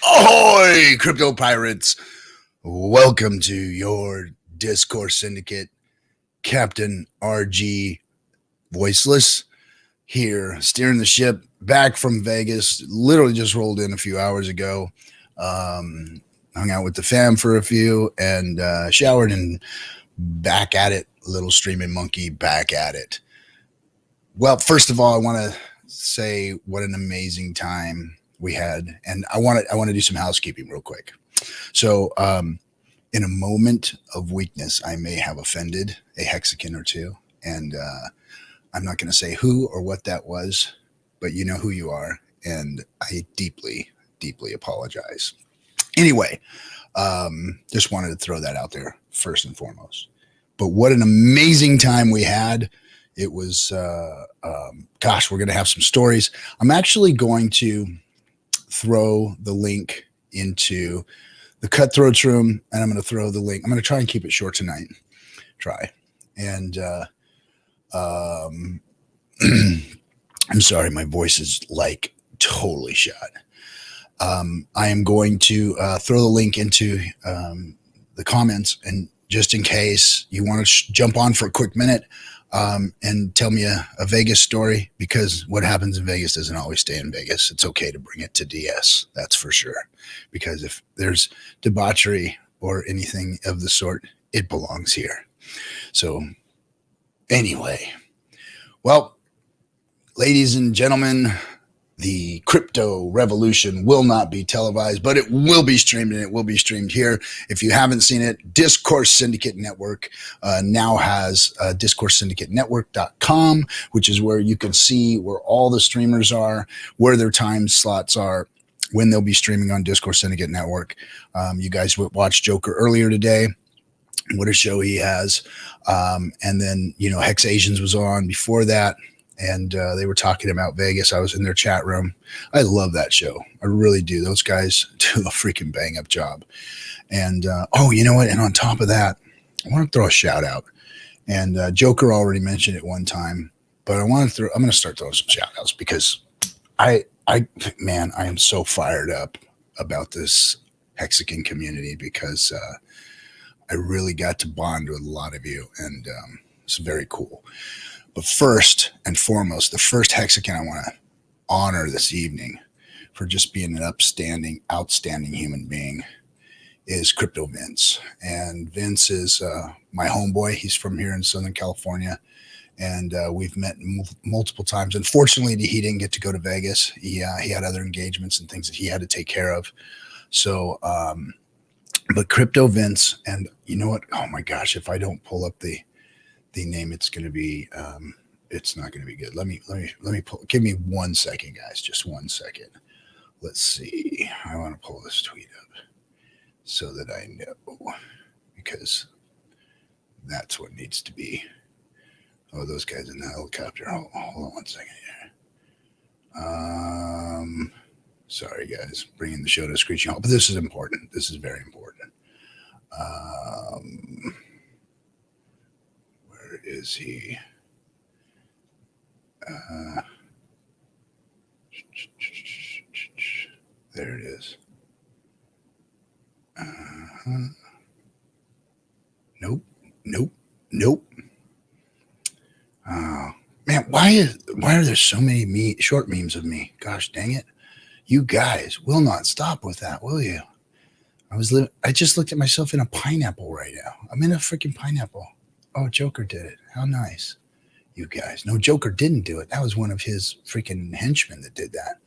Ahoy, crypto pirates! Welcome to your Discourse Syndicate. Captain RG Voiceless here, steering the ship back from Vegas. Literally just rolled in a few hours ago. Hung out with the fam for a few and showered and back at it. Little streaming monkey back at it. Well, first of all, I want to say what an amazing time we had, and I want to do some housekeeping real quick. So, in a moment of weakness, I may have offended a Hexagon or two, and I'm not going to say who or what that was, but you know who you are, and I deeply, deeply apologize. Anyway, just wanted to throw that out there first and foremost. But what an amazing time we had. It was, gosh, we're going to have some stories. I'm actually going to throw the link into the Cutthroats room, and I'm going to throw the link. I'm going to try and keep it short tonight. Try. And I'm sorry, my voice is like totally shot. I am going to throw the link into the comments, and just in case you want to jump on for a quick minute and tell me a Vegas story, because what happens in Vegas doesn't always stay in Vegas. It's okay to bring it to DS, that's for sure. Because if there's debauchery or anything of the sort, it belongs here. So anyway, well, ladies and gentlemen, the crypto revolution will not be televised, but it will be streamed, and it will be streamed here. If you haven't seen it, Discourse Syndicate Network now has discoursesyndicate.network.com, which is where you can see where all the streamers are, where their time slots are, when they'll be streaming on Discourse Syndicate Network. You guys watched Joker earlier today. What a show he has. And then, Hex Asians was on before that. And they were talking about Vegas. I was in their chat room. I love that show. I really do. Those guys do a freaking bang up job. And, you know what? And on top of that, I want to throw a shout out. And Joker already mentioned it one time, but I'm going to start throwing some shout outs, because I am so fired up about this Hexagon community, because I really got to bond with a lot of you, and it's very cool. But first and foremost, the first Hexagon I want to honor this evening for just being an outstanding human being is Crypto Vince. And Vince is my homeboy. He's from here in Southern California, and we've met multiple times. Unfortunately, he didn't get to go to Vegas. He had other engagements and things that he had to take care of. So, but Crypto Vince, and you know what? Oh my gosh, if I don't pull up the name, it's going to be it's not going to be good. Let me give me 1 second, guys, just 1 second. Let's see, I want to pull this tweet up so that I know, because that's what needs to be. Oh, those guys in the helicopter. Hold on 1 second here. Sorry guys, bringing the show to a screeching halt, but this is important. This is very important. Is he? There it is. Nope. Man, why are there so many short memes of me? Gosh dang it! You guys will not stop with that, will you? I just looked at myself in a pineapple right now. I'm in a freaking pineapple. Oh, Joker did it. How nice. You guys. No, Joker didn't do it. That was one of his freaking henchmen that did that.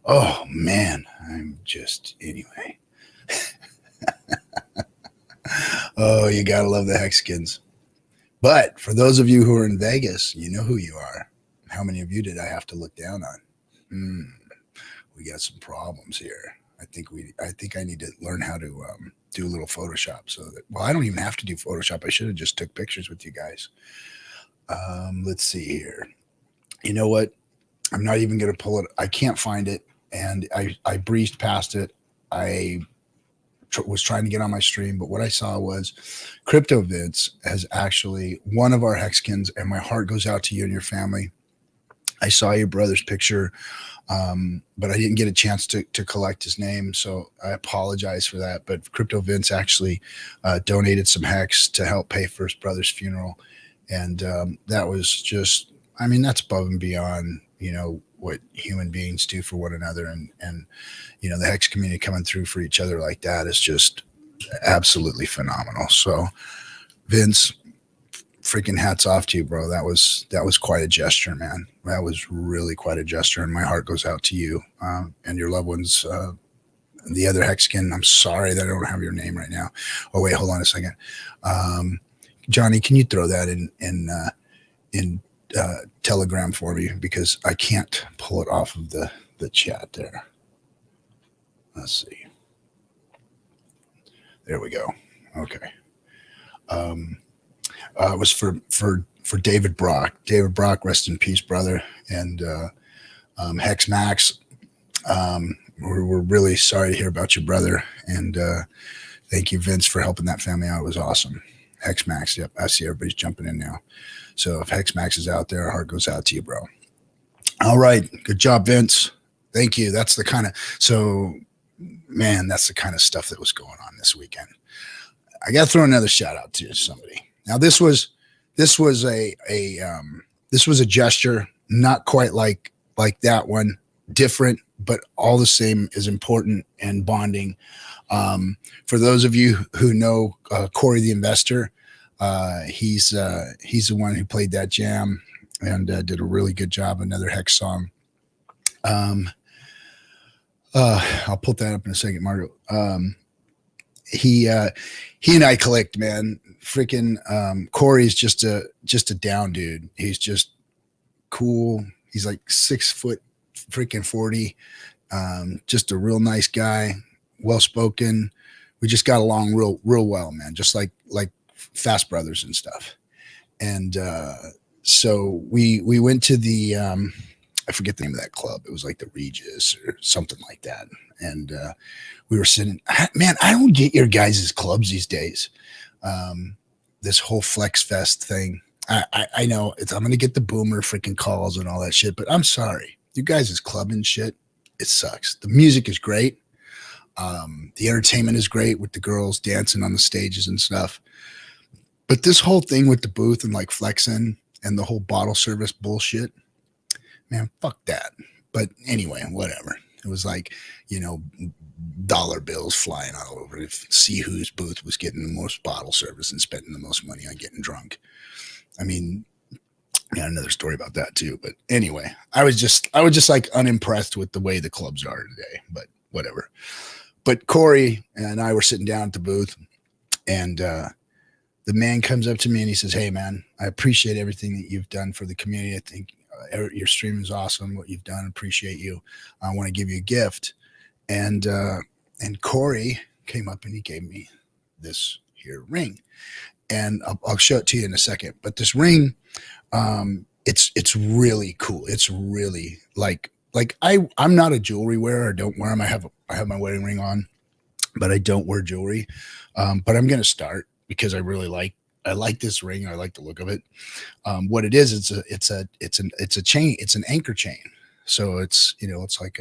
Oh, man. Anyway. Oh, you got to love the Hexagons. But for those of you who are in Vegas, you know who you are. How many of you did I have to look down on? We got some problems here. I think I need to learn how to do a little Photoshop, so that, well, I don't even have to do Photoshop. I should have just took pictures with you guys. Let's see here. You know what? I'm not even going to pull it. I can't find it. And I breezed past it. I was trying to get on my stream, but what I saw was Crypto Vince has actually one of our Hexkins, and my heart goes out to you and your family. I saw your brother's picture, but I didn't get a chance to collect his name, so I apologize for that. But Crypto Vince actually donated some hex to help pay for his brother's funeral, and that was just, I mean, that's above and beyond, what human beings do for one another, and the hex community coming through for each other like that is just absolutely phenomenal. So, Vince, freaking hats off to you, bro. That was quite a gesture, man. That was really quite a gesture, and my heart goes out to you and your loved ones. The other Hexagon, I'm sorry that I don't have your name right now. Oh wait, hold on a second. Johnny, can you throw that in Telegram for me, because I can't pull it off of the chat there. Let's see. There we go. Okay. It was for David Brock. David Brock, rest in peace, brother. And Hex Max, we're really sorry to hear about your brother. And thank you, Vince, for helping that family out. It was awesome. Hex Max, yep, I see everybody's jumping in now. So if Hex Max is out there, our heart goes out to you, bro. All right, good job, Vince. Thank you. That's the kind of stuff that was going on this weekend. I got to throw another shout out to somebody. Now this was a gesture, not quite like that one, different, but all the same is important and bonding. For those of you who know Corey the Investor, he's the one who played that jam and did a really good job. Another Hex song. I'll put that up in a second, Margo. He and I clicked, man. Freaking Corey's just a down dude. He's just cool. He's like 6 foot freaking 40. Just a real nice guy, well spoken. We just got along real well, man. Just like fast brothers and stuff. And so we went to the I forget the name of that club. It was like the Regis or something like that. And we were sitting, man, I don't get your guys' clubs these days. This whole Flex Fest thing. I know I'm going to get the boomer freaking calls and all that shit, but I'm sorry. You guys' club and shit, it sucks. The music is great. The entertainment is great with the girls dancing on the stages and stuff. But this whole thing with the booth and like flexing and the whole bottle service bullshit, man, fuck that. But anyway, whatever. It was like, dollar bills flying all over to see whose booth was getting the most bottle service and spending the most money on getting drunk. I mean, yeah, another story about that too. But anyway, I was just like unimpressed with the way the clubs are today, but whatever. But Corey and I were sitting down at the booth, and the man comes up to me and he says, "Hey man, I appreciate everything that you've done for the community. I think your stream is awesome. What you've done, appreciate you. I want to give you a gift." And Corey came up and he gave me this here ring, and I'll show it to you in a second. But this ring, it's really cool. It's really like I'm not a jewelry wearer. I don't wear them. I have my wedding ring on, but I don't wear jewelry. But I'm gonna start because I like this ring. I like the look of it. What it is, it's a chain. It's an anchor chain. So it's like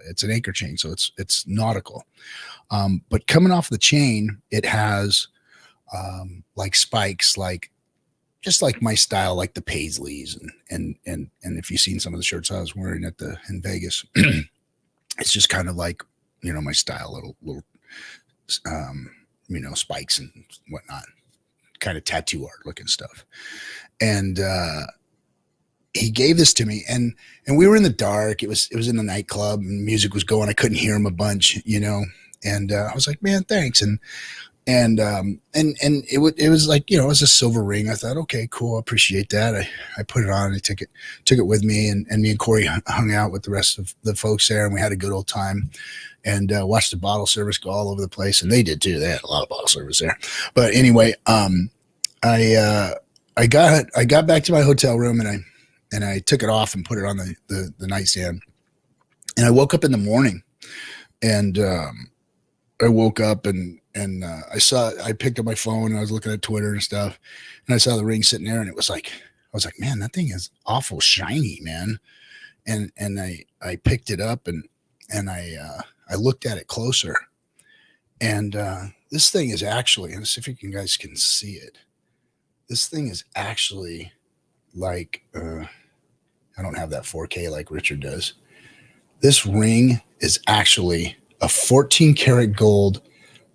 it's an anchor chain. So it's nautical. But coming off the chain, it has like spikes, like just like my style, like the Paisleys and if you've seen some of the shirts I was wearing in Vegas, it's just kind of like, my style, little spikes and whatnot, kind of tattoo art looking stuff. And he gave this to me, and we were in the dark. It was in the nightclub, and music was going. I couldn't hear him a bunch, and I was like, man, thanks. And it was like, it was a silver ring. I thought, okay, cool. I appreciate that. I put it on and I took it with me, and me and Corey hung out with the rest of the folks there, and we had a good old time and watched the bottle service go all over the place. And they did too. They had a lot of bottle service there. But anyway, I got back to my hotel room, and I took it off and put it on the nightstand. And I woke up in the morning, and I woke up and I picked up my phone and I was looking at Twitter and stuff, and I saw the ring sitting there, and it was like was like, man, that thing is awful shiny, man. And I picked it up and I looked at it closer. And this thing is actually, let's see if you guys can see it. This thing is actually like, I don't have that 4K like Richard does. This ring is actually a 14 karat gold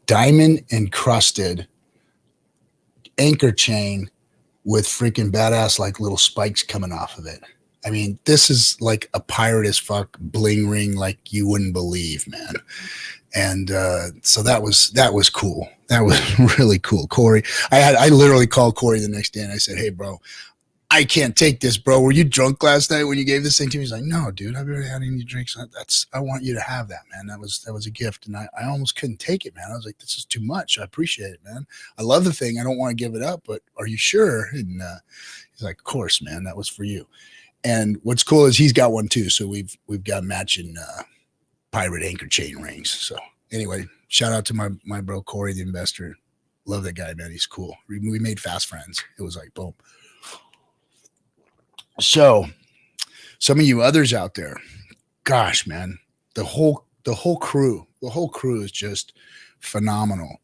diamond encrusted anchor chain with freaking badass like little spikes coming off of it. I mean, this is like a pirate as fuck bling ring like you wouldn't believe, man. And so that was cool. That was really cool. Corey, I literally called Corey the next day and I said, hey, bro, I can't take this, bro. Were you drunk last night when you gave this thing to me? He's like, no, dude, I've already had any drinks. I want you to have that, man. That was a gift. And I almost couldn't take it, man. I was like, this is too much. I appreciate it, man. I love the thing. I don't want to give it up, but are you sure? And he's like, of course, man, that was for you. And what's cool is he's got one too. So we've got matching pirate anchor chain rings. So anyway, shout out to my bro, Corey, the investor. Love that guy, man. He's cool. We made fast friends. It was like, boom. So some of you others out there, gosh, man, the whole crew is just phenomenal.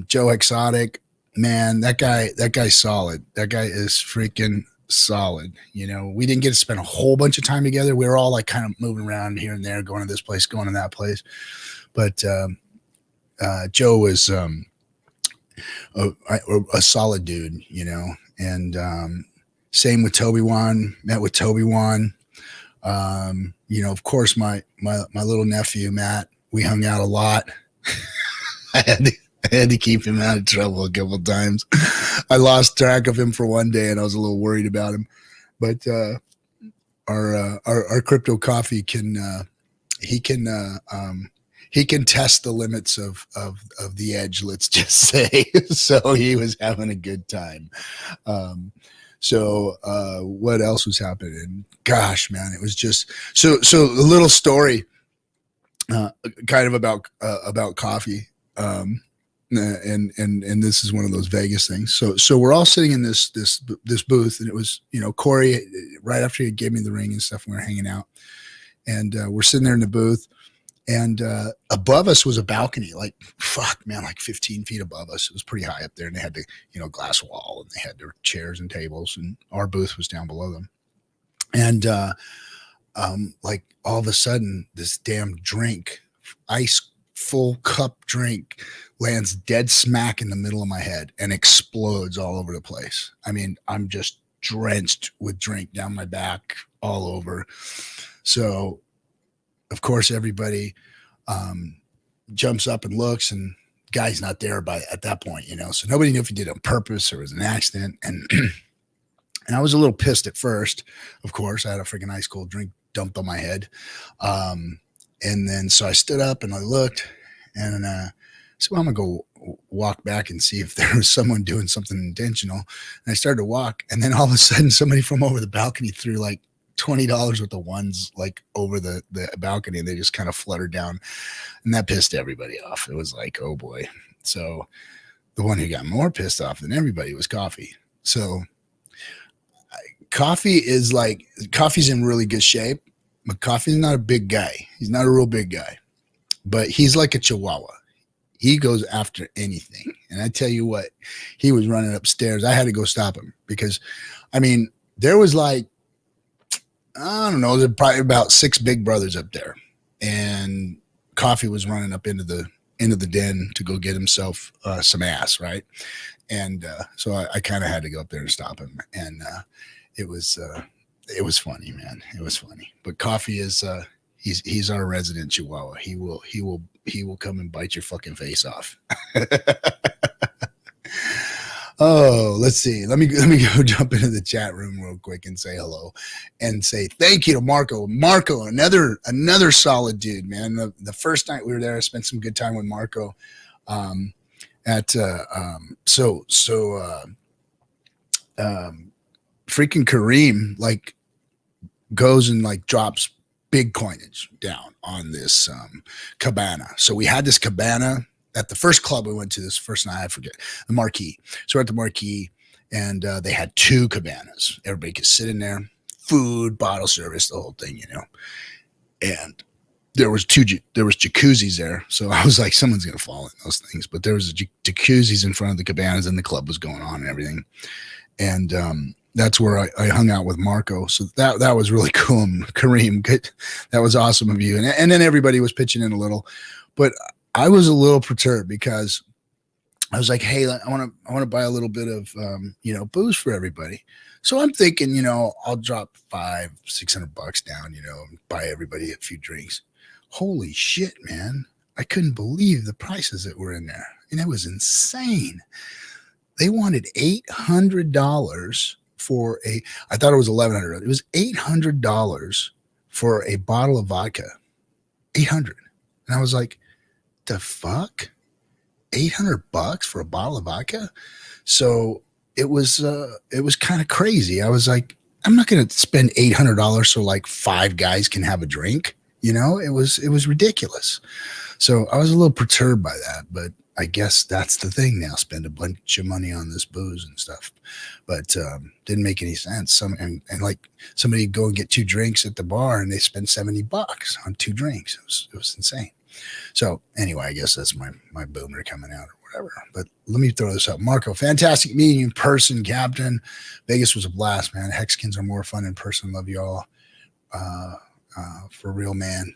Joe Exotic, man, that guy's solid. That guy is freaking solid. You know, we didn't get to spend a whole bunch of time together. We were all like kind of moving around here and there, going to this place, going to that place. But Joe was a solid dude, you know, and same with Toby Wan, met with Toby Wan. You know, of course, my little nephew, Matt, we hung out a lot. I had to keep him out of trouble a couple of times. I lost track of him for one day and I was a little worried about him. But our crypto coffee can test the limits of the edge, let's just say. So he was having a good time. So what else was happening? Gosh, man, it was just so a little story kind of about coffee. And this is one of those Vegas things. So we're all sitting in this booth, and it was, you know, Corey, right after he gave me the ring and stuff, we were hanging out, and we're sitting there in the booth, and above us was a balcony, like, fuck, man, like 15 feet above us. It was pretty high up there, and they had the, you know, glass wall, and they had their chairs and tables, and our booth was down below them. And like all of a sudden, this damn drink, ice full cup drink, lands dead smack in the middle of my head and explodes all over the place. I mean, I'm just drenched with drink down my back, all over. So of course, everybody jumps up and looks, and guy's not there at that point, you know. So nobody knew if he did it on purpose or it was an accident. And and I was a little pissed at first. Of course, I had a freaking ice cold drink dumped on my head. And then so I stood up and I looked, and so I'm gonna go walk back and see if there was someone doing something intentional. And I started to walk, and then all of a sudden, somebody from over the balcony threw like $20 worth of ones like over the balcony, and they just kind of fluttered down, and that pissed everybody off. It was like, oh boy. So the one who got more pissed off than everybody was Coffee. So Coffee's in really good shape, but Coffee's not a big guy. He's not a real big guy, but he's like a Chihuahua. He goes after anything. And I tell you what, he was running upstairs. I had to go stop him because, I mean, there was like, I don't know, there's probably about 6 big brothers up there, and Coffee was running up into the den to go get himself some ass, right? And so I kind of had to go up there and stop him, and it was funny, man. It was funny. But Coffee is he's our resident Chihuahua. He will come and bite your fucking face off. Oh, let's see. Let me go jump into the chat room real quick and say hello and say thank you to Marco. Marco, another solid dude, man. The first night we were there, I spent some good time with Marco. Freaking Kareem like goes and like drops big coinage down on this cabana. So we had this cabana at the first club we went to this first night, I forget, the Marquee. So we're at the Marquee, and they had 2 cabanas. Everybody could sit in there, food, bottle service, the whole thing, and there was jacuzzis there. So I was like, someone's going to fall in those things, but there was jacuzzis in front of the cabanas and the club was going on and everything. And, that's where I hung out with Marco. So that was really cool. And Kareem, good. That was awesome of you. And then everybody was pitching in a little, but I was a little perturbed because I was like, hey, I want to buy a little bit of, booze for everybody. So I'm thinking, I'll drop $500-600 down, and buy everybody a few drinks. Holy shit, man. I couldn't believe the prices that were in there. And it was insane. They wanted $800 for I thought it was $1,100. It was $800 for a bottle of vodka. $800. And I was like, the fuck? $800 for a bottle of vodka? So it was kind of crazy. I was like, I'm not going to spend $800 so like 5 guys can have a drink. It was ridiculous. So I was a little perturbed by that, but I guess that's the thing now. Spend a bunch of money on this booze and stuff, but didn't make any sense. And like somebody go and get 2 drinks at the bar and they spend $70 on 2 drinks. It was insane. So anyway, I guess that's my boomer coming out or whatever. But let me throw this up. Marco, fantastic meeting you in person, Captain. Vegas was a blast, man. Hexicans are more fun in person. Love you all. For real, man.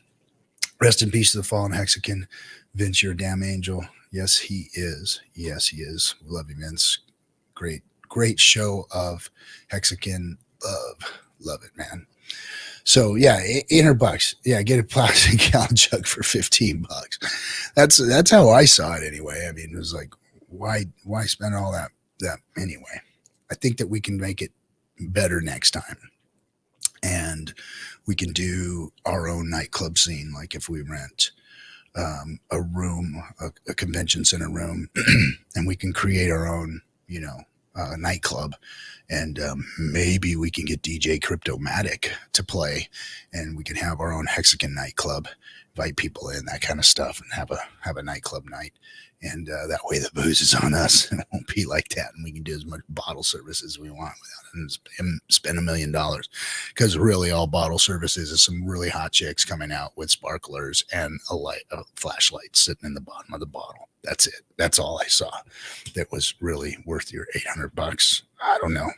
Rest in peace to the fallen Hexican. Vince, you're a damn angel. Yes, he is. Yes, he is. We love you, Vince. Great show of Hexican love. Love it, man. So yeah, $800. Yeah, get a plastic gallon jug for $15. That's how I saw it anyway. I mean, it was like, why spend all that anyway? I think that we can make it better next time. And we can do our own nightclub scene. Like if we rent a room, a convention center room, and we can create our own, nightclub. And maybe we can get DJ Cryptomatic to play, and we can have our own Hexican nightclub, invite people in, that kind of stuff, and have a nightclub night. And that way the booze is on us. It won't be like that. And we can do as much bottle service as we want without spend $1 million. Because really all bottle services is some really hot chicks coming out with sparklers and a flashlight sitting in the bottom of the bottle. That's it. That's all I saw that was really worth your $800. I don't know.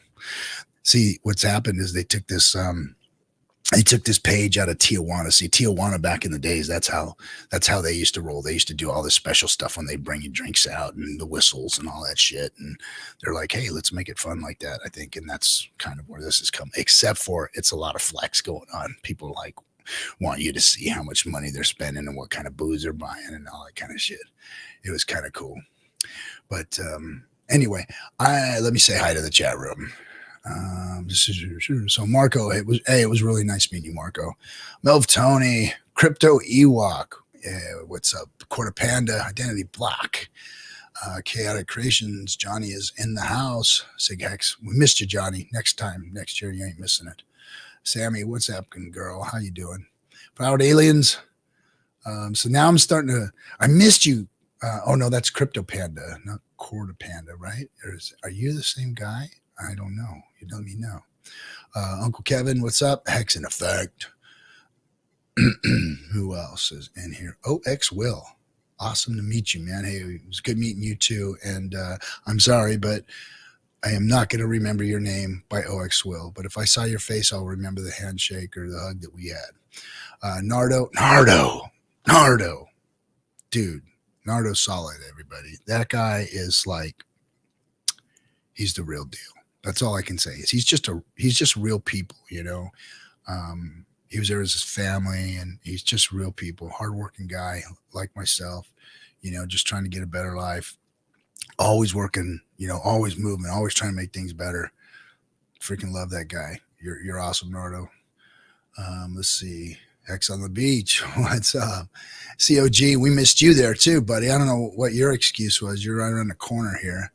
See, what's happened is they took this page out of Tijuana. See, Tijuana back in the days, that's how they used to roll. They used to do all this special stuff when they bring you drinks out and the whistles and all that shit. And they're like, hey, let's make it fun like that, I think. And that's kind of where this has come, except for it's a lot of flex going on. People like want you to see how much money they're spending and what kind of booze they're buying and all that kind of shit. It was kind of cool. But anyway, let me say hi to the chat room. So Marco, it was really nice meeting you, Marco. Melv Tony, Crypto Ewok, what's up? Quarter Panda, Identity Block, Chaotic Creations. Johnny is in the house. Sig Hex, we missed you, Johnny. Next year, you ain't missing it. Sammy, what's happening, girl? How you doing? Proud Aliens. So now I'm starting to. I missed you. Oh no, that's Crypto Panda, not Quarter Panda, right? Are you the same guy? I don't know. You let me know. Uncle Kevin, what's up? Hex in Effect. Who else is in here? OX Will. Awesome to meet you, man. Hey, it was good meeting you too. And I'm sorry, but I am not going to remember your name by OX Will. But if I saw your face, I'll remember the handshake or the hug that we had. Nardo. Dude, Nardo's solid, everybody. That guy is like, he's the real deal. That's all I can say is he's just real people, He was there as his family and he's just real people, hardworking guy like myself, just trying to get a better life, always working, always moving, always trying to make things better. Freaking love that guy. You're awesome, Nardo. Let's see. Hex on the beach. What's up? COG, we missed you there too, buddy. I don't know what your excuse was. You're right around the corner here.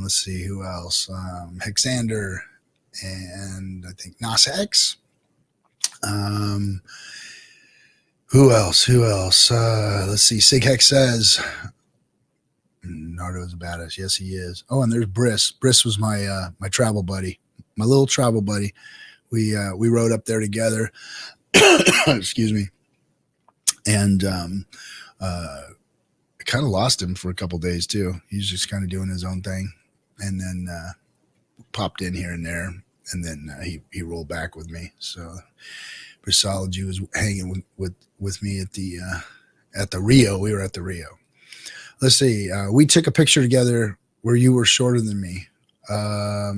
Let's see who else. Hexander and I think Nas Hex. Who else? Let's see. Sig Hex says Nardo's a badass. Yes, he is. Oh, and there's Briss. Briss was my my travel buddy, my little travel buddy. We rode up there together. Excuse me. And I kind of lost him for a couple days too. He was just kind of doing his own thing, and then popped in here and there, and then he rolled back with me. So Brisology was hanging with me at the Rio. We were at the Rio. Let's see. We took a picture together where you were shorter than me.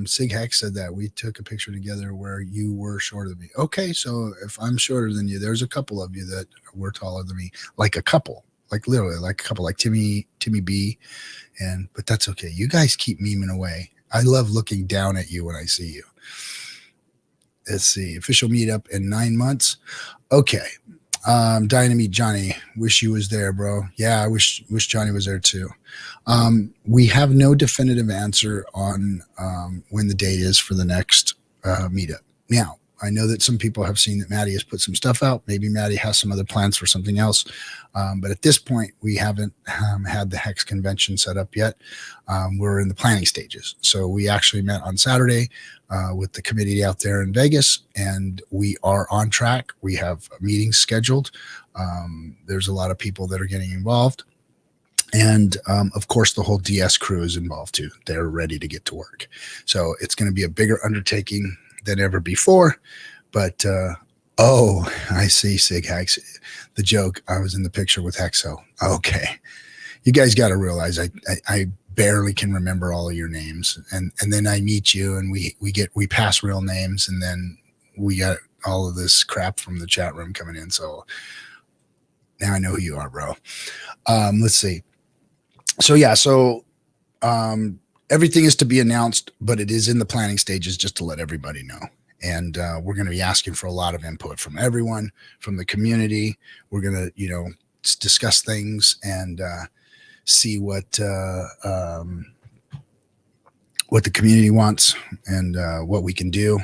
Sig Hex said that we took a picture together where you were shorter than me. Okay, so if I'm shorter than you, there's a couple of you that were taller than me, like a couple, like literally like a couple, like Timmy B, but that's okay. You guys keep memeing away. I love looking down at you when I see you. Let's see. Official meetup in 9 months. Okay. Dying to meet Johnny. Wish you was there, bro. Yeah, I wish Johnny was there too. We have no definitive answer on when the date is for the next meetup. Now, I know that some people have seen that Maddie has put some stuff out. Maybe Maddie has some other plans for something else. But at this point, we haven't had the Hex convention set up yet. We're in the planning stages. So we actually met on Saturday with the committee out there in Vegas, and we are on track. We have meetings scheduled. There's a lot of people that are getting involved. And of course, the whole DS crew is involved too. They're ready to get to work. So it's going to be a bigger undertaking than ever before. But oh, I see, Sig Hex. The joke, I was in the picture with Hexo. Okay. You guys got to realize I barely can remember all of your names. And then I meet you and we pass real names, and then we got all of this crap from the chat room coming in. So now I know who you are, bro. Let's see. So yeah, everything is to be announced, but it is in the planning stages, just to let everybody know. And we're going to be asking for a lot of input from everyone, from the community. We're going to, discuss things and see what the community wants and what we can do,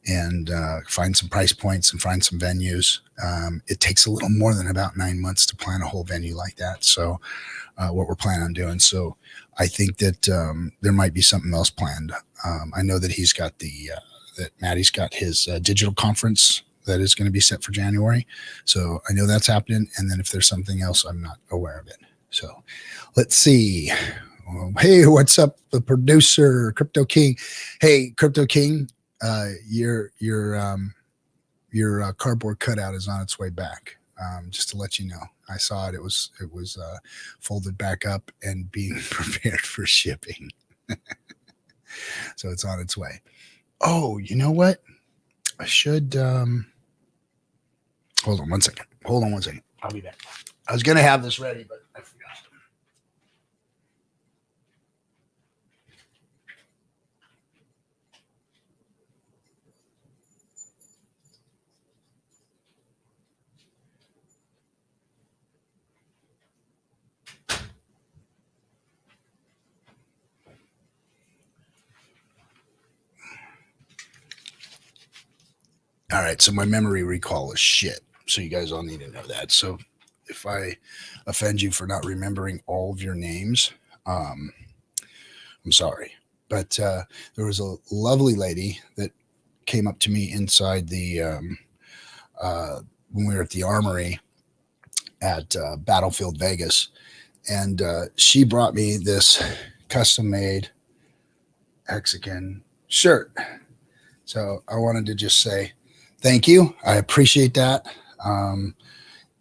and find some price points and find some venues. It takes a little more than about 9 months to plan a whole venue like that. So what we're planning on doing. So I think that there might be something else planned. I know that he's got that Maddie's got his digital conference that is going to be set for January. So I know that's happening. And then if there's something else, I'm not aware of it. So let's see. Hey, what's up? The producer, Crypto King. Hey, Crypto King, your cardboard cutout is on its way back. Just to let you know, I saw it. It was folded back up and being prepared for shipping. So it's on its way. Oh, you know what? I should hold on one second. I'll be back. I was gonna have this ready, but I forgot. All right, so my memory recall is shit. So you guys all need to know that. So if I offend you for not remembering all of your names, I'm sorry. But there was a lovely lady that came up to me inside the when we were at the Armory at Battlefield Vegas, and she brought me this custom-made Hexagon shirt. So I wanted to just say thank you. I appreciate that.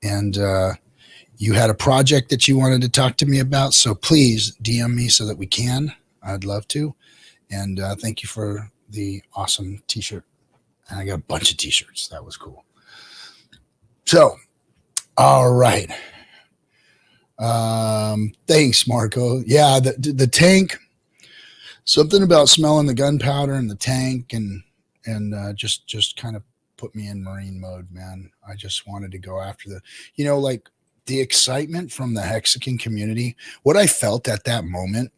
And you had a project that you wanted to talk to me about, so please DM me so that we can. I'd love to. And thank you for the awesome t-shirt. And I got a bunch of t-shirts. That was cool. So, all right. Thanks, Marco. Yeah, the tank, something about smelling the gunpowder in the tank and just kind of put me in Marine mode, man. I just wanted to go after like the excitement from the Hexagon community. What I felt at that moment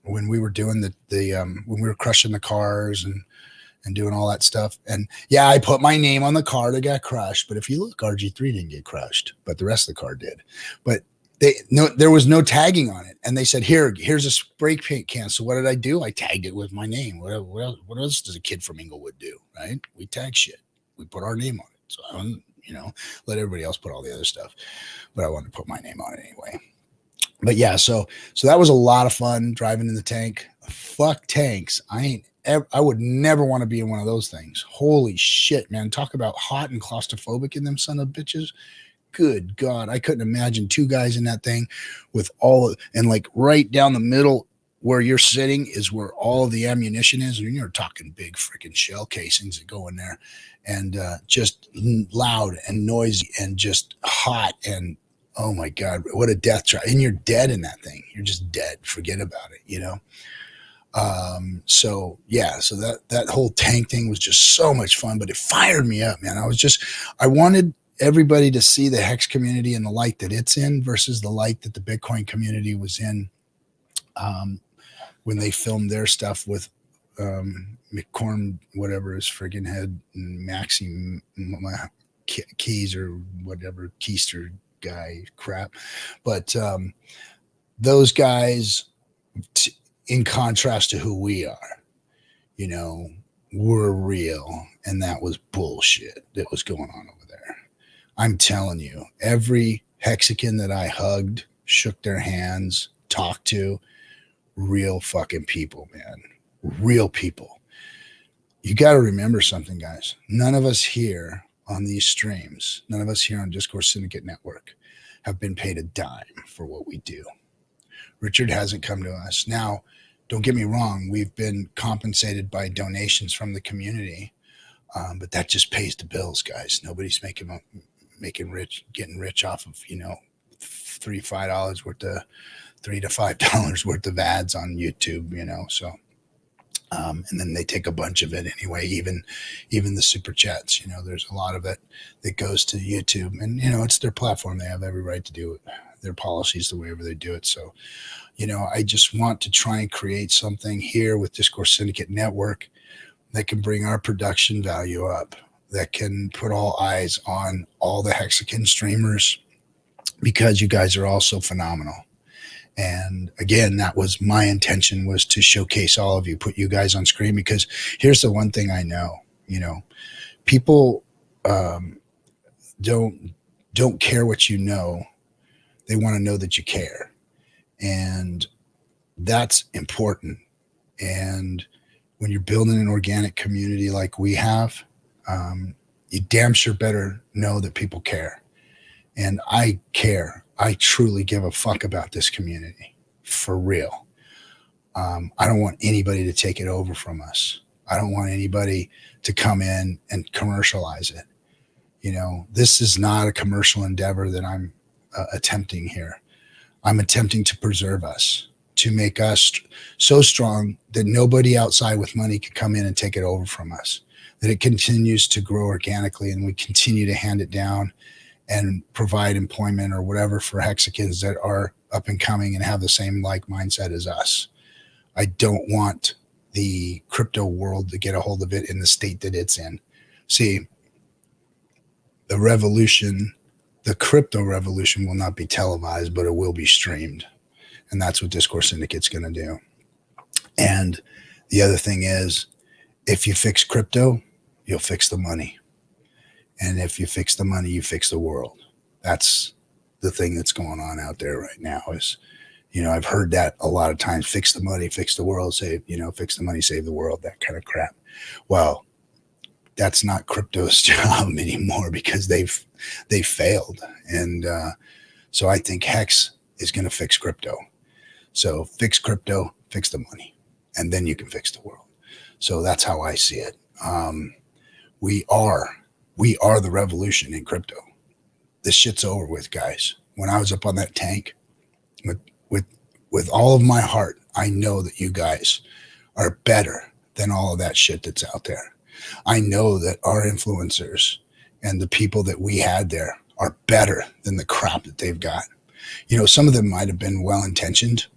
when we were doing when we were crushing the cars and doing all that stuff. And yeah, I put my name on the car that got crushed. But if you look, RG3 didn't get crushed, but the rest of the car did. But there was no tagging on it, and they said, here's a spray paint can. So what did I do? I tagged it with my name. What else does a kid from Inglewood do, right? We tag shit. We put our name on it. So I don't, let everybody else put all the other stuff, but I wanted to put my name on it anyway. But yeah, so that was a lot of fun driving in the tank. Fuck tanks. I would never want to be in one of those things. Holy shit, man. Talk about hot and claustrophobic in them son of bitches. Good God. I couldn't imagine two guys in that thing with and like right down the middle where you're sitting is where all of the ammunition is. And you're talking big freaking shell casings that go in there, and just loud and noisy and just hot. And oh my God, what a death trap. And you're dead in that thing. You're just dead. Forget about it, So yeah, so that whole tank thing was just so much fun, but it fired me up, man. I wanted everybody to see the Hex community and the light that it's in versus the light that the Bitcoin community was in when they filmed their stuff with McCorm, whatever his friggin' head, and Maxi Keys or whatever, Keister guy crap. But those guys, in contrast to who we are, we're real, and that was bullshit that was going on over there. I'm telling you, every Hexican that I hugged, shook their hands, talked to, real fucking people, man. Real people. You got to remember something, guys. None of us here on these streams, none of us here on Discourse Syndicate Network have been paid a dime for what we do. Richard hasn't come to us. Now, don't get me wrong. We've been compensated by donations from the community, but that just pays the bills, guys. Nobody's getting rich off of, $3 to $5 worth of $3 to $5 worth of ads on YouTube, so. And then they take a bunch of it anyway, even the super chats, there's a lot of it that goes to YouTube, and, it's their platform. They have every right to do it. Their policies, the way ever they do it. So, I just want to try and create something here with Discourse Syndicate Network that can bring our production value up, that can put all eyes on all the Hexican streamers, because you guys are all so phenomenal. And again, that was my intention, was to showcase all of you, put you guys on screen, because here's the one thing I know, people don't care what you know. They want to know that you care. And that's important. And when you're building an organic community like we have, you damn sure better know that people care. And I care. I truly give a fuck about this community, for real. I don't want anybody to take it over from us. I don't want anybody to come in and commercialize it. This is not a commercial endeavor that I'm attempting here. I'm attempting to preserve us, to make us so strong that nobody outside with money can come in and take it over from us, that it continues to grow organically, and we continue to hand it down and provide employment or whatever for Hexicans that are up and coming and have the same like mindset as us. I don't want the crypto world to get a hold of it in the state that it's in. See, the revolution, the crypto revolution, will not be televised, but it will be streamed. And that's what Discourse Syndicate's going to do. And the other thing is, if you fix crypto, you'll fix the money. And if you fix the money, you fix the world. That's the thing that's going on out there right now is, I've heard that a lot of times: fix the money, fix the world, fix the money, save the world, that kind of crap. Well, that's not crypto's job anymore, because they've failed. And so I think Hex is going to fix crypto. So fix crypto, fix the money, and then you can fix the world. So that's how I see it. We are the revolution in crypto. This shit's over with, guys. When I was up on that tank, with all of my heart, I know that you guys are better than all of that shit that's out there. I know that our influencers and the people that we had there are better than the crap that they've got. Some of them might have been well-intentioned,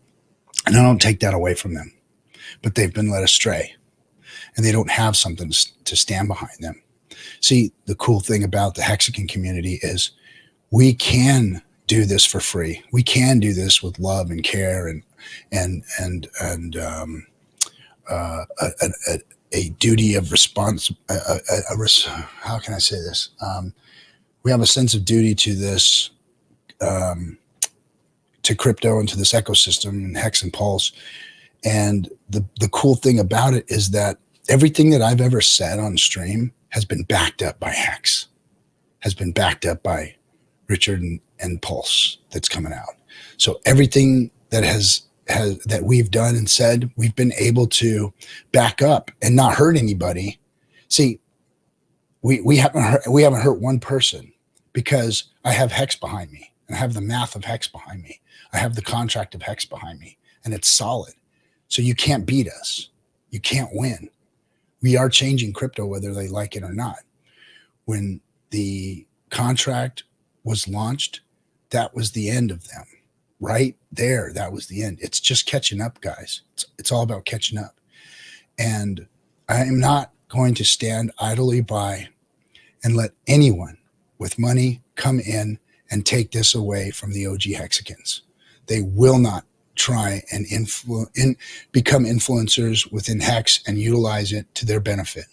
and I don't take that away from them, but they've been led astray, and they don't have something to stand behind them. See, the cool thing about the Hexican community is we can do this for free. We can do this with love and care and a duty of response. How can I say this? We have a sense of duty to this, to crypto and to this ecosystem and Hex and Pulse. And the cool thing about it is that everything that I've ever said on stream has been backed up by Hex, has been backed up by Richard and Pulse that's coming out. So everything that that we've done and said, we've been able to back up and not hurt anybody. See, we haven't hurt one person because I have Hex behind me and I have the math of Hex behind me. I have the contract of Hex behind me and it's solid. So you can't beat us. You can't win. We are changing crypto whether they like it or not. When the contract was launched, that was the end of them. Right there, that was the end. It's just catching up, guys. It's all about catching up. And I am not going to stand idly by and let anyone with money come in and take this away from the OG Hexicans. They will not try and become influencers within Hex and utilize it to their benefit.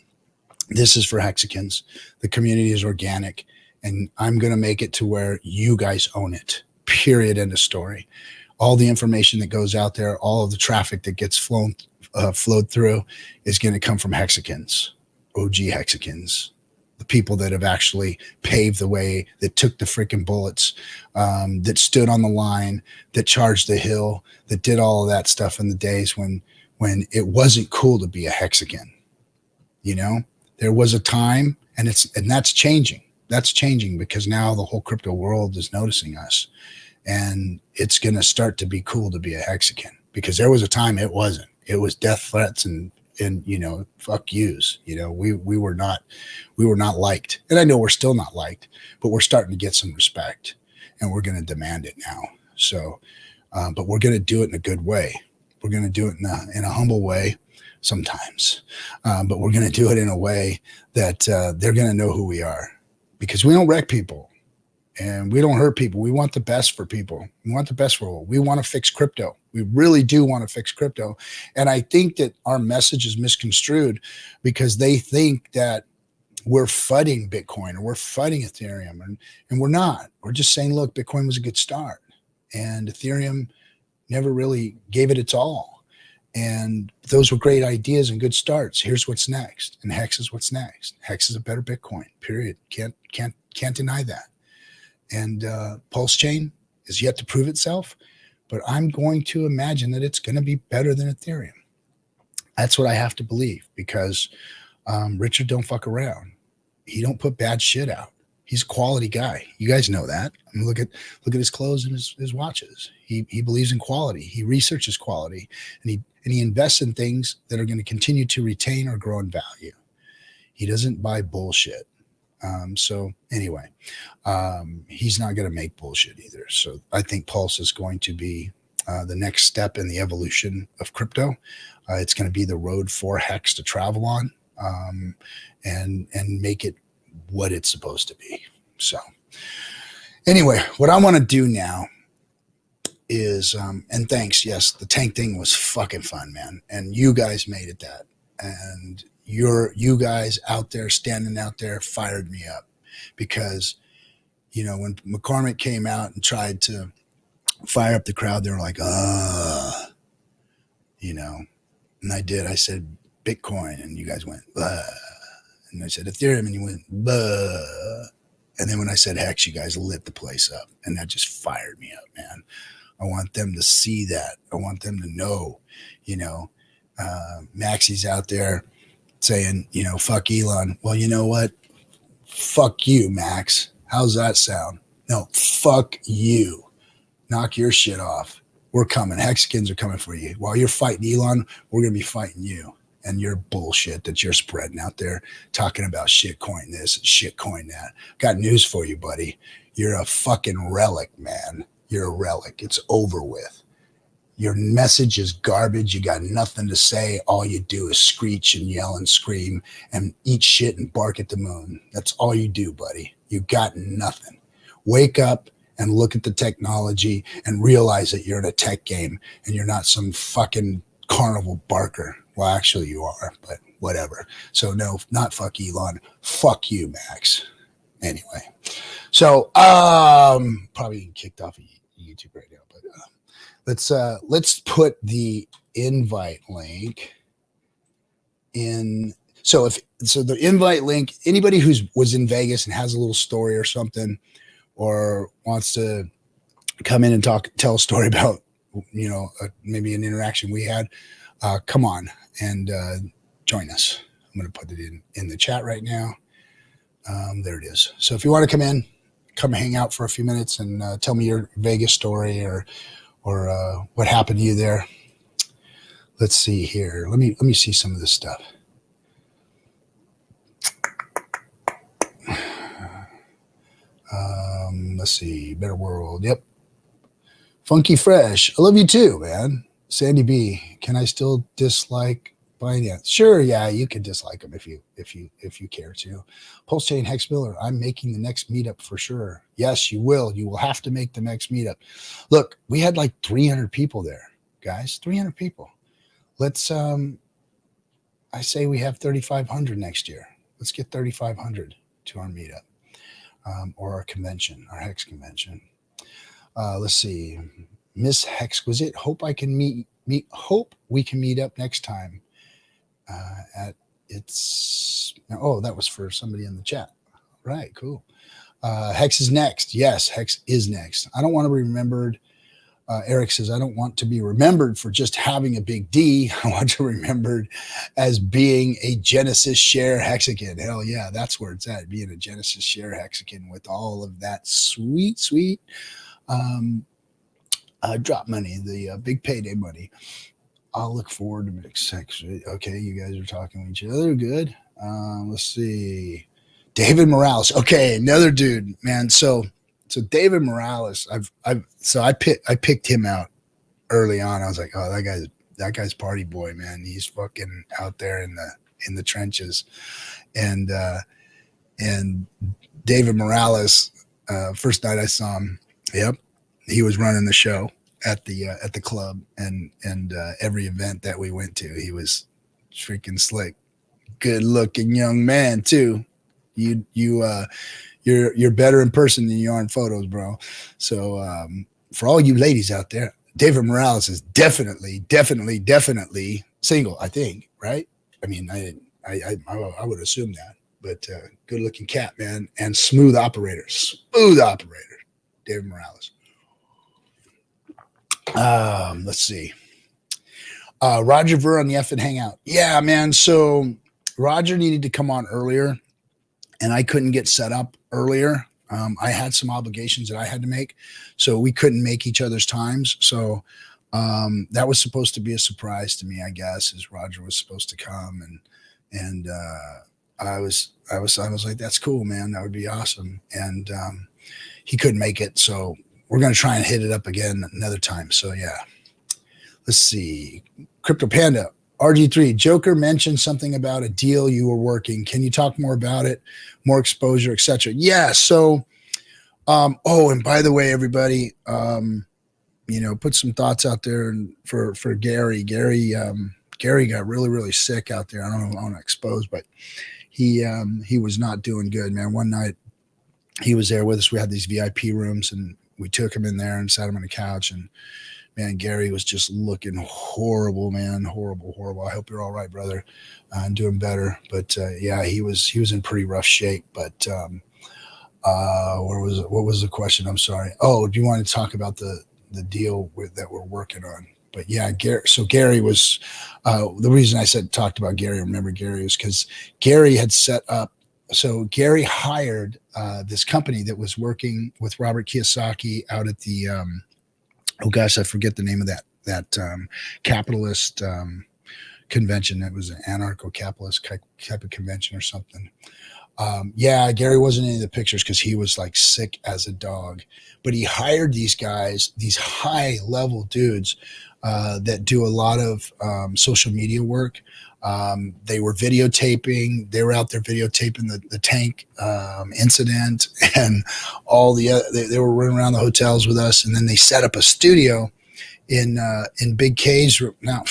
This is for Hexicans. The community is organic, and I'm going to make it to where you guys own it. Period. End of story. All the information that goes out there, all of the traffic that gets flowed through is going to come from Hexicans, OG Hexicans, the people that have actually paved the way, that took the freaking bullets, that stood on the line, that charged the hill, that did all of that stuff in the days when it wasn't cool to be a Hexican. You know, there was a time, and that's changing. That's changing because now the whole crypto world is noticing us, and it's going to start to be cool to be a Hexican, because there was a time it wasn't. It was death threats and you know, fuck yous. You know, we were not liked, and I know we're still not liked, but we're starting to get some respect, and we're going to demand it now. So, but we're going to do it in a good way. We're going to do it in a humble way sometimes, but we're going to do it in a way that they're going to know who we are. Because we don't wreck people and we don't hurt people. We want the best for people. We want the best for all. We want to fix crypto. We really do want to fix crypto. And I think that our message is misconstrued because they think that we're fighting Bitcoin or we're fighting Ethereum. And we're not. We're just saying, look, Bitcoin was a good start. And Ethereum never really gave it its all. And those were great ideas and good starts. Here's what's next. And Hex is what's next. Hex is a better Bitcoin, period. Can't deny that. And Pulse Chain is yet to prove itself, but I'm going to imagine that it's going to be better than Ethereum. That's what I have to believe, because Richard don't fuck around. He don't put bad shit out. He's a quality guy. You guys know that. I mean, look at his clothes and his watches. He believes in quality. He researches quality, and he invests in things that are going to continue to retain or grow in value. He doesn't buy bullshit. So anyway, he's not going to make bullshit either. So I think Pulse is going to be the next step in the evolution of crypto. It's going to be the road for Hex to travel on, and make it what it's supposed to be. So anyway, what I want to do now is, and thanks. Yes, the tank thing was fucking fun, man. And you guys made it that. And you guys out there standing out there fired me up, because, you know, when McCormick came out and tried to fire up the crowd, they were like, you know, and I said Bitcoin, and you guys went, and I said Ethereum, and you went, and then when I said Hex, you guys lit the place up, and that just fired me up, man. I want them to see that. I want them to know, you know, Maxie's out there saying, you know, fuck Elon. Well, you know what? Fuck you, Max. How's that sound? No, fuck you. Knock your shit off. We're coming. Hexicans are coming for you. While you're fighting Elon, we're going to be fighting you and your bullshit that you're spreading out there, talking about shitcoin this and shitcoin that. Got news for you, buddy. You're a fucking relic, man. You're a relic. It's over with. Your message is garbage. You got nothing to say. All you do is screech and yell and scream and eat shit and bark at the moon. That's all you do, buddy. You got nothing. Wake up and look at the technology and realize that you're in a tech game and you're not some fucking carnival barker. Well, actually you are, but whatever. So no, not fuck Elon. Fuck you, Max. Anyway, so probably getting kicked off of YouTube right now, but let's put the invite link in. So the invite link, anybody was in Vegas and has a little story or something, or wants to come in and tell a story about, maybe an interaction we had, come on and join us. I'm going to put it in the chat right now. There it is. So if you want to come hang out for a few minutes and tell me your Vegas story or what happened to you there. Let's see here. Let me see some of this stuff. Let's see. Better World. Yep. Funky Fresh. I love you too, man. Sandy B. Can I still dislike Binance? Sure. Yeah, you can dislike them if you care to. Pulse Chain Hex Miller. I'm making the next meetup for sure. Yes, you will. You will have to make the next meetup. Look, we had like 300 people there, guys. 300 people. Let's. I say we have 3,500 next year. Let's get 3,500 to our meetup. Or our convention, our Hex convention. Let's see. Miss Hex, was it? Hope I can hope we can meet up next time. That was for somebody in the chat. Right, cool. Hex is next. Yes, Hex is next. I don't want to be remembered. Eric says, I don't want to be remembered for just having a big D. I want to be remembered as being a Genesis share hexagon. Hell yeah, that's where it's at, being a Genesis share hexagon with all of that sweet drop money, the big payday money. I'll look forward to mixed sex. Okay, you guys are talking to each other. Good. Let's see. David Morales. Okay, another dude, man. So David Morales, I picked him out early on. I was like, oh, that guy's party boy, man. He's fucking out there in the trenches. And David Morales, first night I saw him, yep, he was running the show at the club and every event that we went to. He was freaking slick, good looking young man too. You're better in person than you are in photos, bro. So for all you ladies out there, David Morales is definitely single, I think, right? I mean, I would assume that, but good looking cat, man, and smooth operator, David Morales. Let's see. Roger Ver on the FN Hangout. Yeah, man. So Roger needed to come on earlier and I couldn't get set up earlier. I had some obligations that I had to make, so we couldn't make each other's times. So that was supposed to be a surprise to me, I guess, as Roger was supposed to come, and I was like, that's cool, man. That would be awesome. And he couldn't make it, so we're going to try and hit it up again another time. So yeah, let's see. Crypto Panda. RG3, Joker mentioned something about a deal you were working. Can you talk more about it? More exposure, etc. Yeah. So, and by the way, everybody, put some thoughts out there for Gary. Gary got really, really sick out there. I don't want to expose, but he was not doing good, man. One night he was there with us. We had these VIP rooms and we took him in there and sat him on the couch, and man, Gary was just looking horrible, man. Horrible. I hope you're all right, brother, and doing better. But yeah, he was in pretty rough shape. But what was the question? I'm sorry. Oh, do you want to talk about the deal that we're working on? But yeah, Gary was the reason I talked about Gary. Remember Gary was because Gary had set up. So Gary hired this company that was working with Robert Kiyosaki out at the oh gosh, I forget the name of that capitalist convention. That was an anarcho-capitalist type of convention or something. Yeah, Gary wasn't in the pictures because he was like sick as a dog, but he hired these guys, these high level dudes that do a lot of social media work. They were videotaping. They were out there videotaping the tank incident and all the other. They were running around the hotels with us, and then they set up a studio in Big K's room. Now,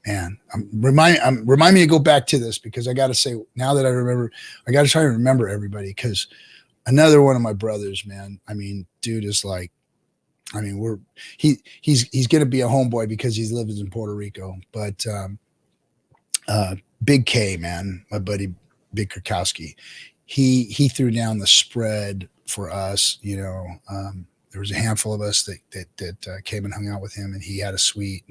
man, remind me to go back to this because I got to say now that I remember, I got to try to remember everybody because another one of my brothers, man. I mean, dude is like, I mean, he's going to be a homeboy because he lives in Puerto Rico, but Big K, man, my buddy Big Kurkowski, he threw down the spread for us. You know, there was a handful of us that came and hung out with him, and he had a suite,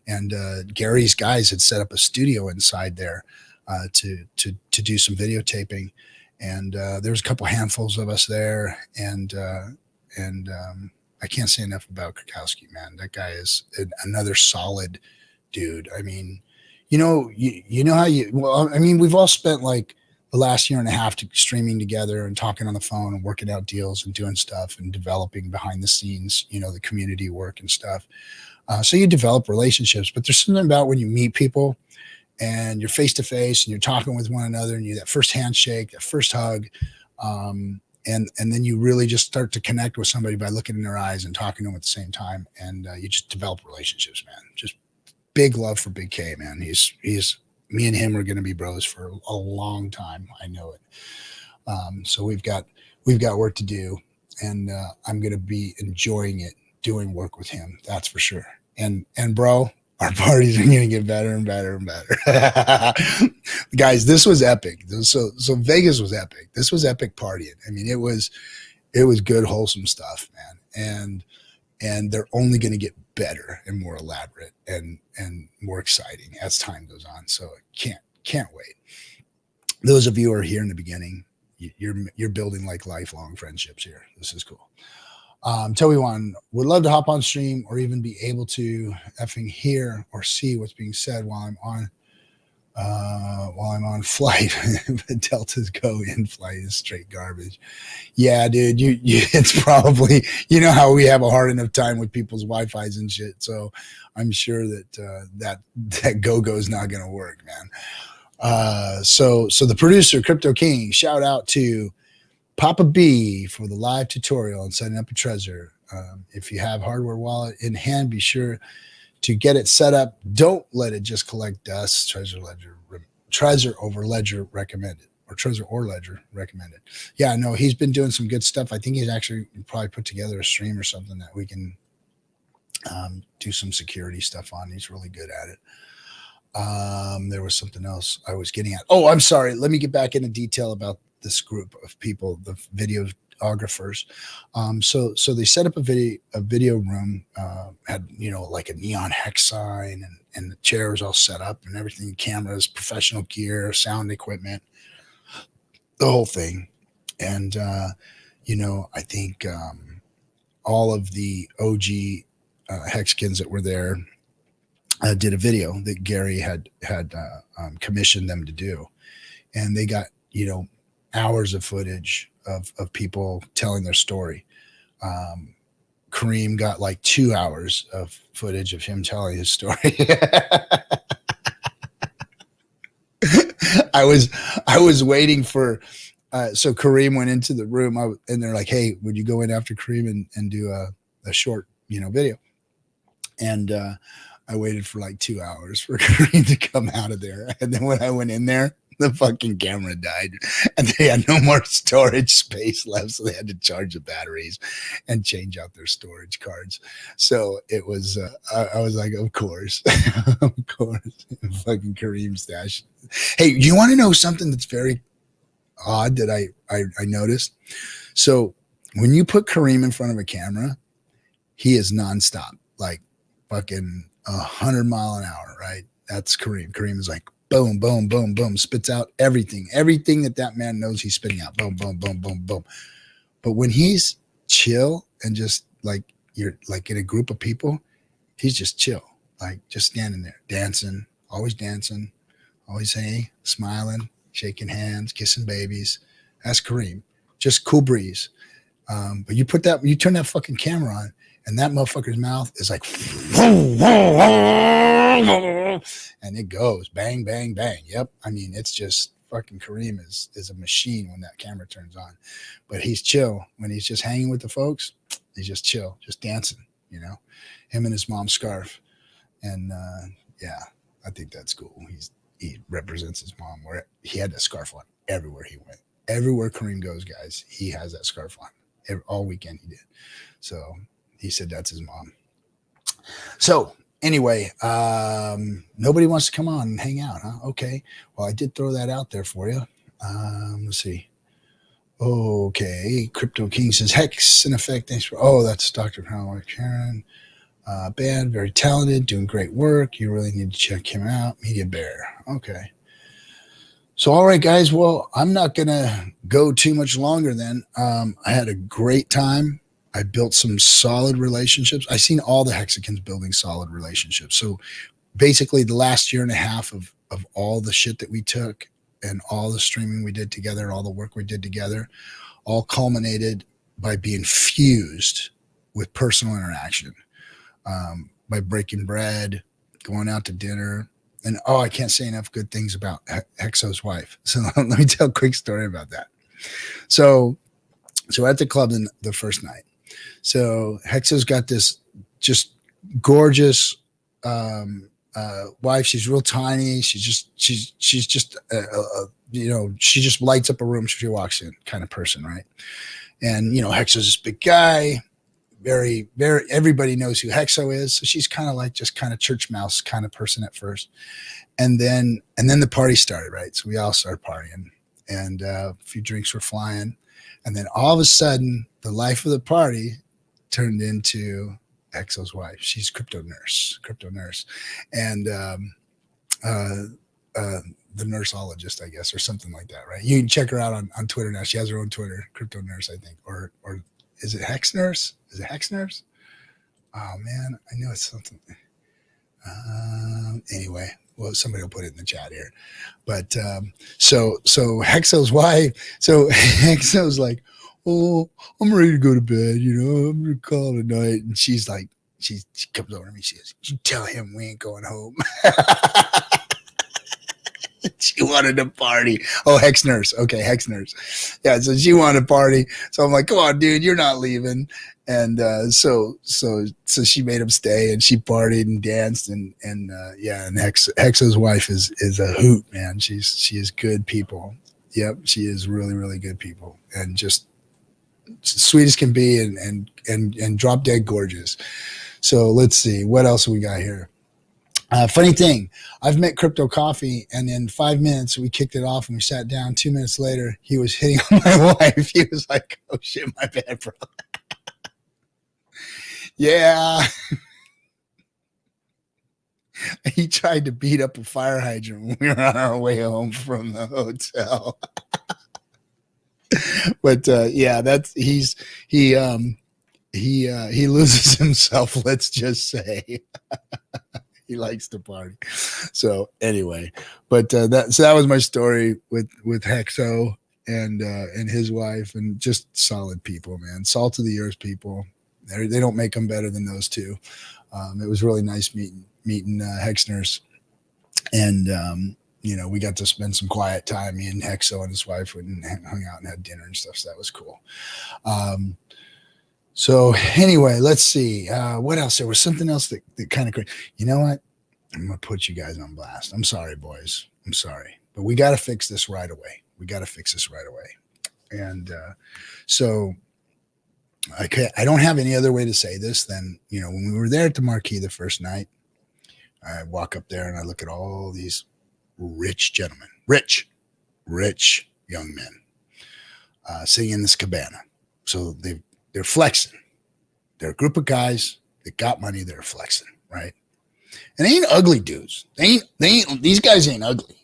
and Gary's guys had set up a studio inside there to do some videotaping, and there was a couple handfuls of us there, and I can't say enough about Kurkowski, man. That guy is another solid dude. I mean, you know how well, I mean, we've all spent like the last year and a half streaming together and talking on the phone and working out deals and doing stuff and developing behind the scenes, you know, the community work and stuff. So you develop relationships, but there's something about when you meet people and you're face to face and you're talking with one another and you that first handshake, that first hug, and then you really just start to connect with somebody by looking in their eyes and talking to them at the same time, and you just develop relationships, man. Just big love for Big K, man. He's me and him are going to be bros for a long time. I know it. So we've got work to do, and I'm going to be enjoying it doing work with him. That's for sure. And bro, our parties are going to get better and better and better. Guys, this was epic. So Vegas was epic. This was epic partying. I mean, it was good, wholesome stuff, man. And they're only going to get better and more elaborate and more exciting as time goes on. So can't wait. Those of you who are here in the beginning, you're building like lifelong friendships here. This is cool. Toby One would love to hop on stream or even be able to effing hear or see what's being said while I'm on flight. But Delta's go in flight is straight garbage. Yeah, dude, you it's probably, you know how we have a hard enough time with people's Wi-Fi's and shit. So I'm sure that go is not going to work, man. So the producer, Crypto King, shout out to Papa B for the live tutorial on setting up a Trezor. If you have hardware wallet in hand, be sure to get it set up. Don't let it just collect dust. Trezor over Ledger recommended, or Trezor or Ledger recommended. Yeah, no, he's been doing some good stuff. I think he's actually probably put together a stream or something that we can do some security stuff on. He's really good at it. There was something else I was getting at. Oh, I'm sorry. Let me get back into detail about this group of people, the videographers. So they set up a video room, had, you know, like a neon hex sign, and the chairs all set up and everything, cameras, professional gear, sound equipment, the whole thing. And you know, I think all of the OG Hexkins that were there did a video that Gary had commissioned them to do, and they got, you know, hours of footage of people telling their story. Kareem got like 2 hours of footage of him telling his story. I was waiting for, so Kareem went into the room and they're like, hey, would you go in after Kareem and do a short, you know, video? And I waited for like 2 hours for Kareem to come out of there. And then when I went in there, the fucking camera died and they had no more storage space left. So they had to charge the batteries and change out their storage cards. So it was, I was like, of course, of course, fucking Kareem stash. Hey, you want to know something that's very odd that I noticed? So when you put Kareem in front of a camera, he is nonstop, like fucking 100 mile an hour, right? That's Kareem. Kareem is like, boom, boom, boom, boom, spits out everything that man knows he's spitting out. Boom, boom, boom, boom, boom. But when he's chill and just like, you're like in a group of people, he's just chill, like just standing there, dancing, always hey, smiling, shaking hands, kissing babies. That's Kareem. Just cool breeze. But you turn that fucking camera on, and that motherfucker's mouth is like, and it goes bang, bang, bang. Yep. I mean, it's just fucking Kareem is a machine when that camera turns on. But he's chill when he's just hanging with the folks. He's just chill, just dancing. You know, him and his mom's scarf, and yeah, I think that's cool. He represents his mom. Where he had that scarf on everywhere he went. Everywhere Kareem goes, guys, he has that scarf on. All weekend he did. So he said that's his mom. So anyway, nobody wants to come on and hang out, huh? Okay. Well, I did throw that out there for you. Let's see. Okay. Crypto King says Hex in effect. Thanks for, that's Dr. Howard Karen. Band, very talented, doing great work. You really need to check him out. Media Bear. Okay. So, all right, guys. Well, I'm not going to go too much longer then. I had a great time. I built some solid relationships. I've seen all the Hexicans building solid relationships. So basically the last year and a half of all the shit that we took and all the streaming we did together, all the work we did together, all culminated by being fused with personal interaction, by breaking bread, going out to dinner. And, I can't say enough good things about Hexo's wife. So let me tell a quick story about that. So at the club the first night, so Hexo's got this just gorgeous wife. She's real tiny. She's just she just lights up a room if she walks in, kind of person, right? And Hexo's this big guy. Very, very, everybody knows who Hexo is. So she's kind of like just kind of church mouse kind of person at first. And then the party started, right? So we all started partying, and a few drinks were flying. And then all of a sudden, the life of the party turned into Hexo's wife. She's crypto nurse. And the nurseologist, I guess, or something like that, right? You can check her out on Twitter now. She has her own Twitter, crypto nurse, I think, or is it Hex Nurse? Is it Hex Nurse? Oh man, I know it's something. Anyway, well, somebody will put it in the chat here. But so Hexo's wife. So Hexo's like, "Oh, I'm ready to go to bed. I'm gonna call it a night." And she's like, she comes over to me. She says, "You tell him we ain't going home." She wanted to party. Oh, Hex Nurse. Okay, Hex Nurse. Yeah, so she wanted to party. So I'm like, "Come on, dude, you're not leaving." And so she made him stay, and she partied and danced, and Hexo's wife is a hoot, man. She is good people. Yep, she is really, really good people, and just sweet as can be, and drop dead gorgeous. So let's see what else we got here. Funny thing, I've met Crypto Coffee, and in 5 minutes we kicked it off and we sat down. 2 minutes later, he was hitting on my wife. He was like, "Oh shit, my bad, bro." Yeah. He tried to beat up a fire hydrant when we were on our way home from the hotel. But he loses himself, let's just say. He likes to party. So anyway, but that was my story with Hexo and his wife, and just solid people, man. Salt of the earth people. They don't make them better than those two. It was really nice meeting Hex Nurse, and we got to spend some quiet time. Me and Hexo and his wife went and hung out and had dinner and stuff. So that was cool. So anyway, let's see. What else? There was something else that kind of crazy. You know what? I'm going to put you guys on blast. I'm sorry, boys. I'm sorry. But we got to fix this right away. And so I don't have any other way to say this than, when we were there at the Marquee the first night, I walk up there and I look at all these rich gentlemen, rich young men sitting in this cabana. So they're flexing. They're a group of guys that got money. They're flexing, right? And they ain't ugly dudes. These guys ain't ugly.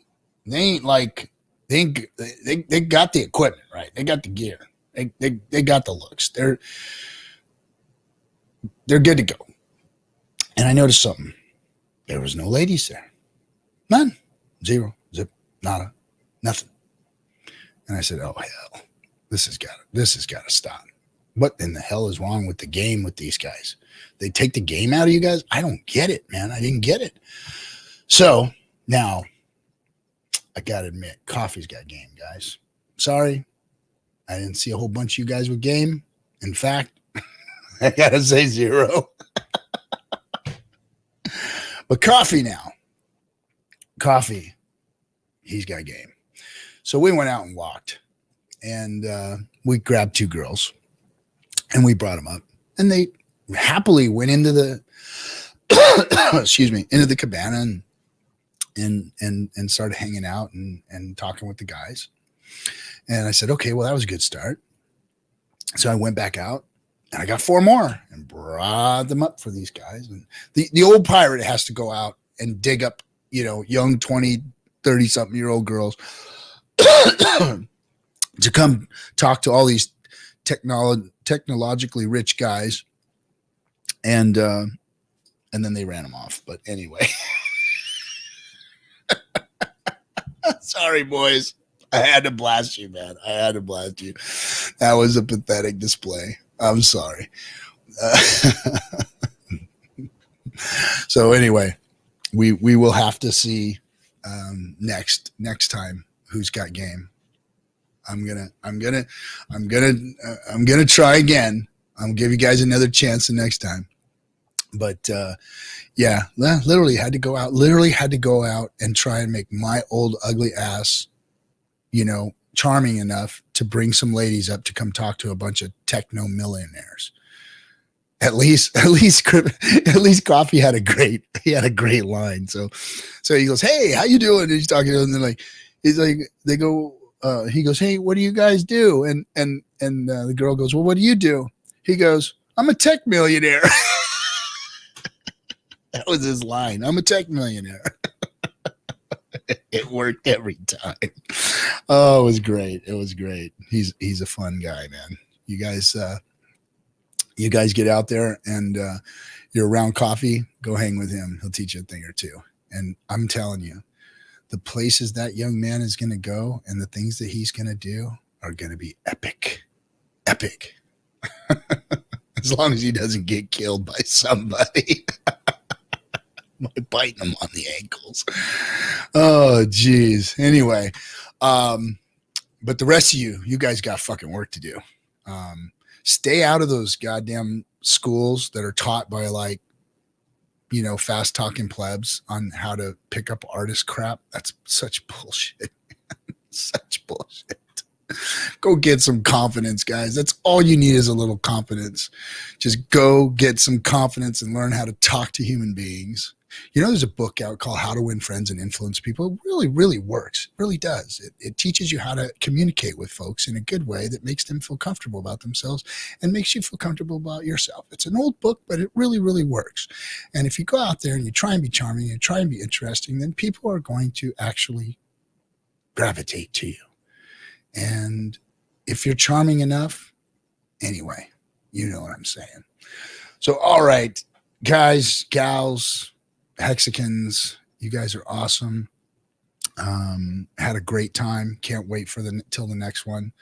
They ain't like, they got the equipment, right? They got the gear. They got the looks. They're good to go. And I noticed something. There was no ladies there. None. Zero. Zip. Nada. Nothing. And I said, oh, hell, this has got to stop. What in the hell is wrong with the game with these guys? They take the game out of you guys? I don't get it, man. I didn't get it. So now I got to admit, coffee's got game, guys. Sorry. I didn't see a whole bunch of you guys with game. In fact, I got to say 0. But coffee now. Coffee, he's got game. So we went out and walked. And we grabbed 2 girls. And we brought them up. And they happily went into the into the cabana and started hanging out and talking with the guys. And I said, okay, well, that was a good start. So I went back out and I got 4 more and brought them up for these guys. And the old pirate has to go out and dig up, young 20, 30 something year old girls to come talk to all these technologically rich guys. And then they ran them off. But anyway, sorry, boys. I had to blast you, man. I had to blast you. That was a pathetic display. I'm sorry. So anyway, we will have to see next time who's got game. I'm gonna try again. I'll give you guys another chance the next time. But yeah, literally had to go out and try and make my old ugly ass, charming enough to bring some ladies up to come talk to a bunch of techno millionaires. At least Coffee had a great line. So he goes, hey, how you doing? And he's talking to them. He goes, hey, what do you guys do? And the girl goes, well, what do you do? He goes, I'm a tech millionaire. That was his line. I'm a tech millionaire. It worked every time. Oh, it was great. He's a fun guy, man. You guys get out there and you're around Coffee, go hang with him. He'll teach you a thing or two. And I'm telling you, the places that young man is going to go and the things that he's going to do are going to be epic. As long as he doesn't get killed by somebody. By biting him on the ankles. Oh, geez. Anyway, but the rest of you guys got fucking work to do. Stay out of those goddamn schools that are taught by fast talking plebs on how to pick up artist crap. That's such bullshit. Such bullshit. Go get some confidence, guys. That's all you need is a little confidence. Just go get some confidence and learn how to talk to human beings. There's a book out called How to Win Friends and Influence People. It really, really works. It really does. It teaches you how to communicate with folks in a good way that makes them feel comfortable about themselves and makes you feel comfortable about yourself. It's an old book, but it really, really works. And if you go out there and you try and be charming and try and be interesting, then people are going to actually gravitate to you. And if you're charming enough, anyway, you know what I'm saying. So, all right, guys, gals, Hexicans, you guys are awesome. Had a great time. Can't wait for till the next one.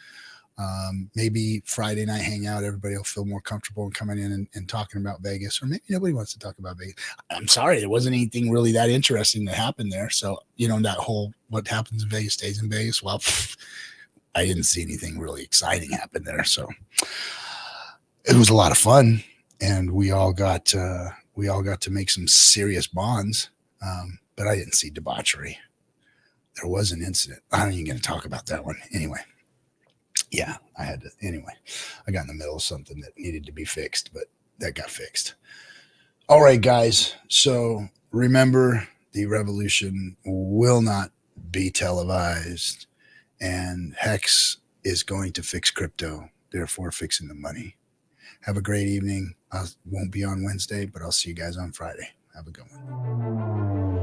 Maybe Friday night hangout, everybody will feel more comfortable in coming in and talking about Vegas, or maybe nobody wants to talk about Vegas. I'm sorry, there wasn't anything really that interesting that happened there. So, that whole what happens in Vegas stays in Vegas. Well, I didn't see anything really exciting happen there. So it was a lot of fun, and we all got to make some serious bonds. But I didn't see debauchery. There was an incident. I'm not even going to talk about that one. Anyway. Yeah, I got in the middle of something that needed to be fixed, but that got fixed. All right, guys. So remember, the revolution will not be televised, and Hex is going to fix crypto, therefore fixing the money. Have a great evening. I won't be on Wednesday, but I'll see you guys on Friday. Have a good one.